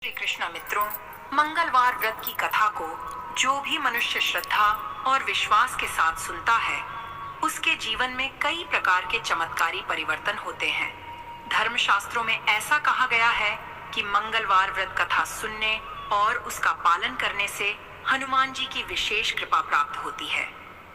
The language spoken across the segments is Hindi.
श्री कृष्ण मित्रों, मंगलवार व्रत की कथा को जो भी मनुष्य श्रद्धा और विश्वास के साथ सुनता है, उसके जीवन में कई प्रकार के चमत्कारी परिवर्तन होते हैं। धर्मशास्त्रों में ऐसा कहा गया है कि मंगलवार व्रत कथा सुनने और उसका पालन करने से हनुमान जी की विशेष कृपा प्राप्त होती है।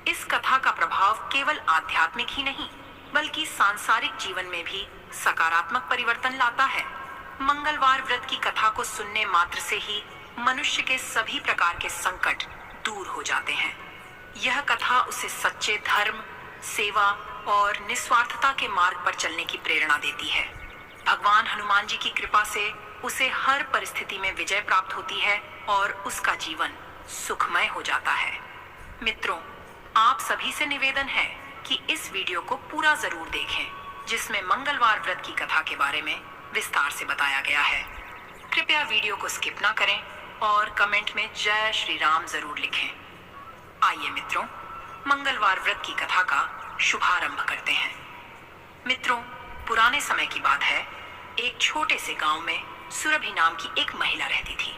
इस कथा का प्रभाव केवल आध्यात्मिक ही नहीं, बल्कि सांसारिक जीवन में भी सकारात्मक परिवर्तन लाता है। मंगलवार व्रत की कथा को सुनने मात्र से ही मनुष्य के सभी प्रकार के संकट दूर हो जाते हैं। यह कथा उसे सच्चे धर्म, सेवा और निस्वार्थता के मार्ग पर चलने की प्रेरणा देती है। भगवान हनुमान जी की कृपा से उसे हर परिस्थिति में विजय प्राप्त होती है और उसका जीवन सुखमय हो जाता है। मित्रों, आप सभी से निवेदन है कि इस वीडियो को पूरा जरूर देखें, जिसमें मंगलवार व्रत की कथा के बारे में विस्तार से बताया गया है। कृपया वीडियो को स्किप ना करें और कमेंट में जय श्री राम जरूर लिखें। आइए मित्रों, मंगलवार व्रत की कथा का शुभारंभ करते हैं। मित्रों, पुराने समय की बात है। एक छोटे से गांव में सुरभि नाम की एक महिला रहती थी।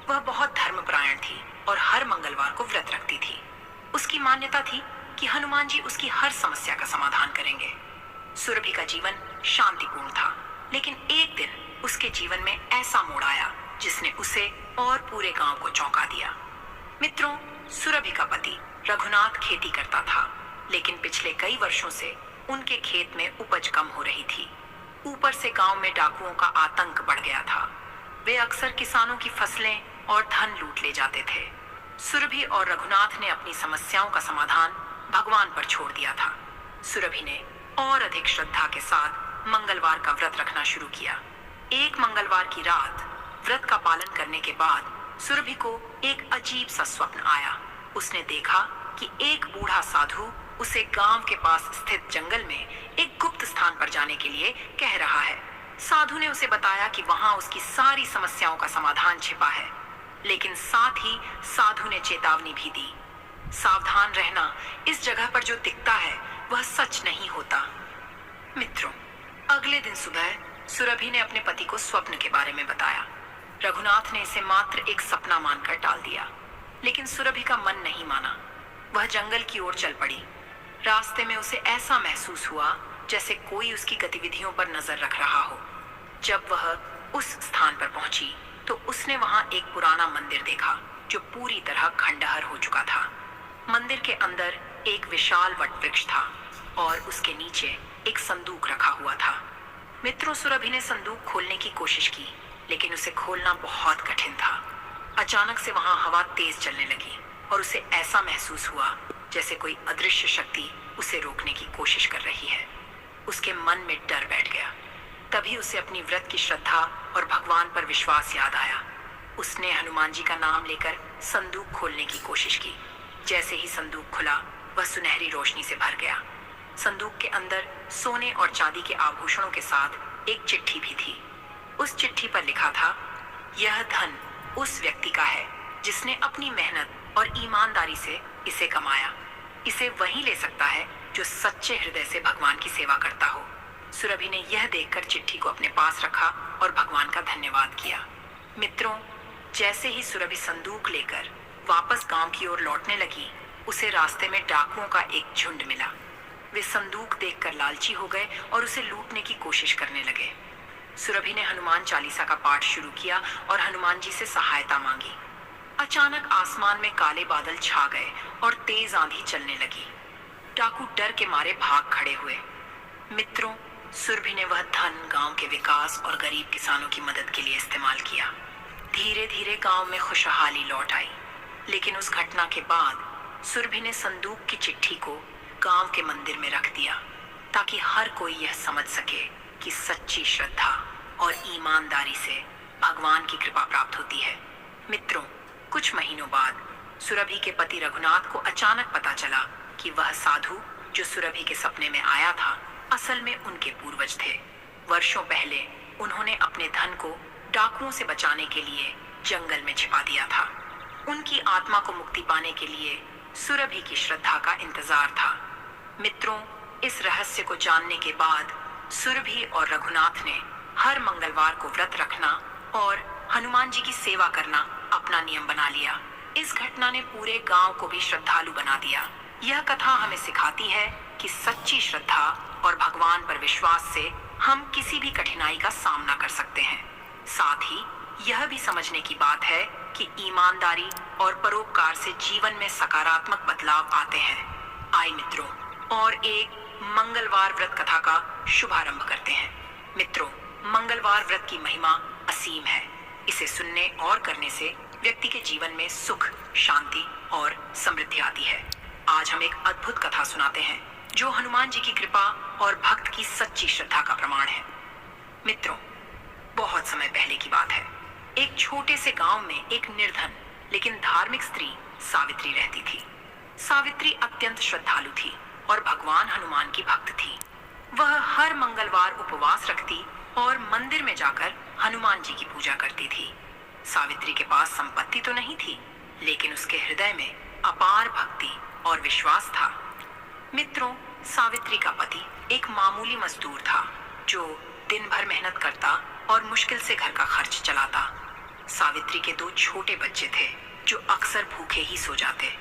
वह बहुत धर्मपरायण थी और हर मंगलवार को व्रत रखती थी। उसकी मान्यता थी कि हनुमान जी उसकी हर समस्या का समाधान करेंगे। सुरभि का जीवन शांतिपूर्ण था, लेकिन एक दिन उसके जीवन में ऐसा मोड़ आया जिसने उसे और पूरे गांव को चौंका दिया। मित्रों, सुरभि का पति रघुनाथ खेती करता था, लेकिन पिछले कई वर्षों से उनके खेत में उपज कम हो रही थी। ऊपर से गांव में डाकुओं का आतंक बढ़ गया था। वे अक्सर किसानों की फसलें और धन लूट ले जाते थे। सुरभि और रघुनाथ ने अपनी समस्याओं का समाधान भगवान पर छोड़ दिया था। सुरभि ने और अधिक श्रद्धा के साथ मंगलवार का व्रत रखना शुरू किया। एक मंगलवार की रात व्रत का पालन करने के बाद सुरभि को एक अजीब सा स्वप्न आया। उसने देखा कि एक बूढ़ा साधु उसे गांव के पास स्थित जंगल में एक गुप्त स्थान पर जाने के लिए कह रहा है। साधु ने उसे बताया कि वहां उसकी सारी समस्याओं का समाधान छिपा है, लेकिन साथ ही साधु ने चेतावनी भी दी, सावधान रहना, इस जगह पर जो दिखता है वह सच नहीं होता। मित्रों, अगले दिन सुबह सुरभि ने अपने पति को स्वप्न के बारे में बताया। रघुनाथ ने इसे मात्र एक सपना मानकर टाल दिया, लेकिन सुरभि का मन नहीं माना। वह जंगल की ओर चल पड़ी। रास्ते में उसे ऐसा महसूस हुआ जैसे कोई उसकी गतिविधियों पर नजर रख रहा हो। जब वह उस स्थान पर पहुंची तो उसने वहां एक पुराना मंदिर देखा जो पूरी तरह खंडहर हो चुका था। मंदिर के अंदर एक विशाल वट वृक्ष था और उसके नीचे एक संदूक रखा हुआ था। मित्रों, सुरभि ने संदूक खोलने की कोशिश की, लेकिन उसे खोलना बहुत कठिन था। अचानक से वहां हवा तेज चलने लगी और उसे ऐसा महसूस हुआ जैसे कोई अदृश्य शक्ति उसे रोकने की कोशिश कर रही है। उसके मन में डर बैठ गया। तभी उसे अपनी व्रत की श्रद्धा और भगवान पर विश्वास याद आया। उसने हनुमान जी का नाम लेकर संदूक खोलने की कोशिश की। जैसे ही संदूक खुला, वह सुनहरी रोशनी से भर गया। संदूक के अंदर सोने और चांदी के आभूषणों के साथ एक चिट्ठी भी थी। उस चिट्ठी पर लिखा था, यह धन उस व्यक्ति का है जिसने अपनी मेहनत और ईमानदारी से इसे कमाया। इसे वही ले सकता है जो सच्चे हृदय से भगवान की सेवा करता हो। सुरभि ने यह देखकर चिट्ठी को अपने पास रखा और भगवान का धन्यवाद किया। मित्रों, जैसे ही सुरभि संदूक लेकर वापस गांव की ओर लौटने लगी, उसे रास्ते में डाकुओं का एक झुंड मिला। वे संदूक देखकर लालची हो गए और उसे लूटने की कोशिश करने लगे। सुरभि ने हनुमान चालीसा का पाठ शुरू किया और हनुमान जी से सहायता मांगी। अचानक आसमान में काले बादल छा गए और तेज आंधी चलने लगी। डाकू डर के मारे भाग खड़े हुए। मित्रों, सुरभि ने वह धन गांव के विकास और गरीब किसानों की मदद के लिए इस्तेमाल किया। धीरे धीरे गांव में खुशहाली लौट आई। लेकिन उस घटना के बाद सुरभि ने संदूक की चिट्ठी को गांव के मंदिर में रख दिया, ताकि हर कोई यह समझ सके कि सच्ची श्रद्धा और ईमानदारी से भगवान की कृपा प्राप्त होती है। मित्रों, कुछ महीनों बाद सुरभि के पति रघुनाथ को अचानक पता चला कि वह साधु जो सुरभि के सपने में आया था, असल में उनके पूर्वज थे। वर्षों पहले उन्होंने अपने धन को डाकुओं से बचाने के लिए जंगल में छिपा दिया था। उनकी आत्मा को मुक्ति पाने के लिए सुरभि की श्रद्धा का इंतजार था। मित्रों, इस रहस्य को जानने के बाद सुरभि और रघुनाथ ने हर मंगलवार को व्रत रखना और हनुमान जी की सेवा करना अपना नियम बना लिया। इस घटना ने पूरे गांव को भी श्रद्धालु बना दिया। यह कथा हमें सिखाती है कि सच्ची श्रद्धा और भगवान पर विश्वास से हम किसी भी कठिनाई का सामना कर सकते हैं। साथ ही यह भी समझने की बात है कि ईमानदारी और परोपकार से जीवन में सकारात्मक बदलाव आते हैं। आइए मित्रों, और एक मंगलवार व्रत कथा का शुभारंभ करते हैं। मित्रों, मंगलवार व्रत की महिमा असीम है। इसे सुनने और करने से व्यक्ति के जीवन में सुख, शांति और समृद्धि आती है। आज हम एक अद्भुत कथा सुनाते हैं जो हनुमान जी की कृपा और भक्त की सच्ची श्रद्धा का प्रमाण है। मित्रों, बहुत समय पहले की बात है। एक छोटे से गांव में एक निर्धन लेकिन धार्मिक स्त्री सावित्री रहती थी। सावित्री अत्यंत श्रद्धालु थी और भगवान हनुमान की भक्त थी। वह हर मंगलवार उपवास रखती और मंदिर में जाकर हनुमान जी की पूजा करती थी। सावित्री के पास संपत्ति तो नहीं थी, लेकिन उसके हृदय में अपार भक्ति और विश्वास था। मित्रों, सावित्री का पति एक मामूली मजदूर था जो दिन भर मेहनत करता और मुश्किल से घर का खर्च चलाता। सावित्री के 2 छोटे बच्चे थे जो अक्सर भूखे ही सो जाते,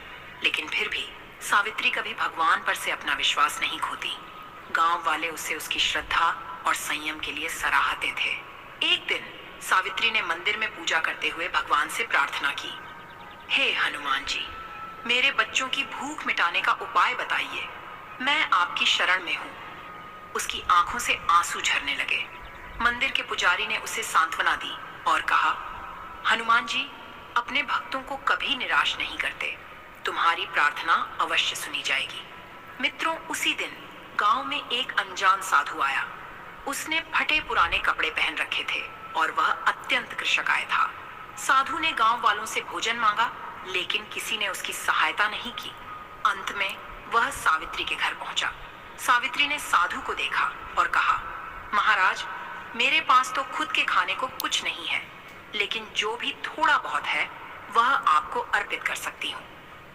लेकिन फिर भी सावित्री कभी भगवान पर से अपना विश्वास नहीं खोती। गांव वाले उसे उसकी श्रद्धा और संयम के लिए सराहते थे। एक दिन सावित्री ने मंदिर में पूजा करते हुए भगवान से प्रार्थना की, हे हनुमान जी, मेरे बच्चों की भूख मिटाने का उपाय बताइए। मैं आपकी शरण में हूँ। उसकी आंखों से आंसू झरने लगे। मंदिर के पुजारी ने उसे सांत्वना दी और कहा, हनुमान जी अपने भक्तों को कभी निराश नहीं करते। तुम्हारी प्रार्थना अवश्य सुनी जाएगी। मित्रों, उसी दिन गांव में एक अनजान साधु आया। उसने फटे पुराने कपड़े पहन रखे थे और वह अत्यंत कृशकाय था। साधु ने गांव वालों से भोजन मांगा, लेकिन किसी ने उसकी सहायता नहीं की। अंत में वह सावित्री के घर पहुंचा। सावित्री ने साधु को देखा और कहा, महाराज, मेरे पास तो खुद के खाने को कुछ नहीं है, लेकिन जो भी थोड़ा बहुत है वह आपको अर्पित कर सकती हूँ।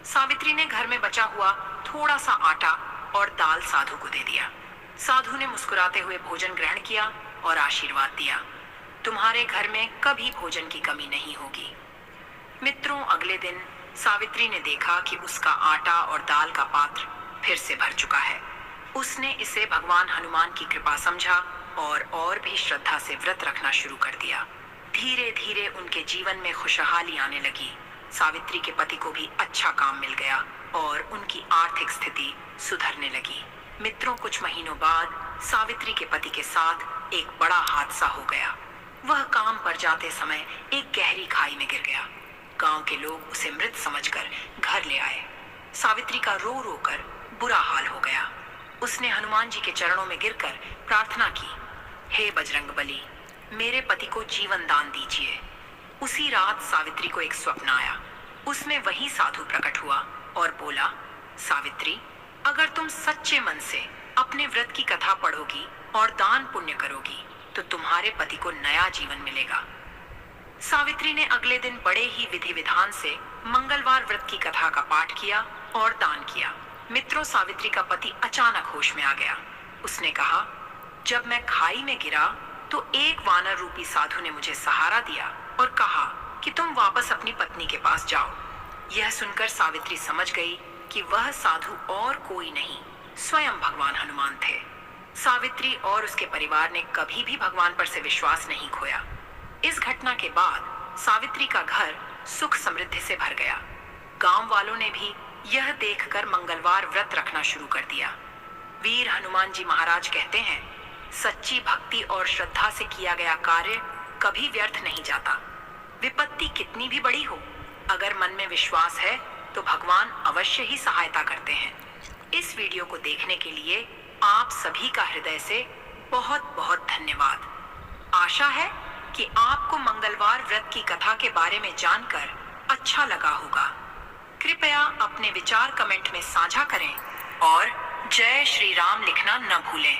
सावित्री ने घर में बचा हुआ थोड़ा सा आटा और दाल साधु को दे दिया। साधु ने मुस्कुराते हुए भोजन ग्रहण किया और आशीर्वाद दिया, तुम्हारे घर में कभी भोजन की कमी नहीं होगी। मित्रों, अगले दिन सावित्री ने देखा कि उसका आटा और दाल का पात्र फिर से भर चुका है। उसने इसे भगवान हनुमान की कृपा समझा और भी श्रद्धा से व्रत रखना शुरू कर दिया। धीरे धीरे उनके जीवन में खुशहाली आने लगी। सावित्री के पति को भी अच्छा काम मिल गया और उनकी आर्थिक स्थिति सुधरने लगी। मित्रों, कुछ महीनों बाद सावित्री के पति के साथ एक बड़ा हादसा हो गया। वह काम पर जाते समय एक गहरी खाई में गिर गया। गांव के लोग उसे मृत समझकर घर ले आए। सावित्री का रो रो कर बुरा हाल हो गया। उसने हनुमान जी के चरणों में गिरकर प्रार्थना की, हे बजरंगबली, मेरे पति को जीवन दान दीजिए। उसी रात सावित्री को एक स्वप्न आया। उसमें वही साधु प्रकट हुआ और बोला, सावित्री, अगर तुम सच्चे मन से अपने व्रत की कथा पढ़ोगी और दान पुण्य करोगी तो तुम्हारे पति को नया जीवन मिलेगा। सावित्री ने अगले दिन बड़े ही विधि विधान से मंगलवार व्रत की कथा का पाठ किया और दान किया। मित्रों, सावित्री का पति अचानक होश में आ गया। उसने कहा, जब मैं खाई में गिरा तो एक वानर रूपी साधु ने मुझे सहारा दिया और कहा कि तुम वापस अपनी पत्नी के पास जाओ। यह सुनकर सावित्री समझ गई कि वह साधु और कोई नहीं, स्वयं भगवान हनुमान थे। सावित्री और उसके परिवार ने कभी भी भगवान पर से विश्वास नहीं खोया। इस घटना के बाद सावित्री का घर सुख समृद्धि से भर गया। गांव वालों ने भी यह देखकर मंगलवार व्रत रखना शुरू कर दिया। वीर हनुमान जी महाराज कहते हैं, सच्ची भक्ति और श्रद्धा से किया गया कार्य कभी व्यर्थ नहीं जाता। विपत्ति कितनी भी बड़ी हो, अगर मन में विश्वास है तो भगवान अवश्य ही सहायता करते हैं। इस वीडियो को देखने के लिए आप सभी का हृदय से बहुत बहुत धन्यवाद। आशा है कि आपको मंगलवार व्रत की कथा के बारे में जानकर अच्छा लगा होगा। कृपया अपने विचार कमेंट में साझा करें और जय श्री राम लिखना न भूलें।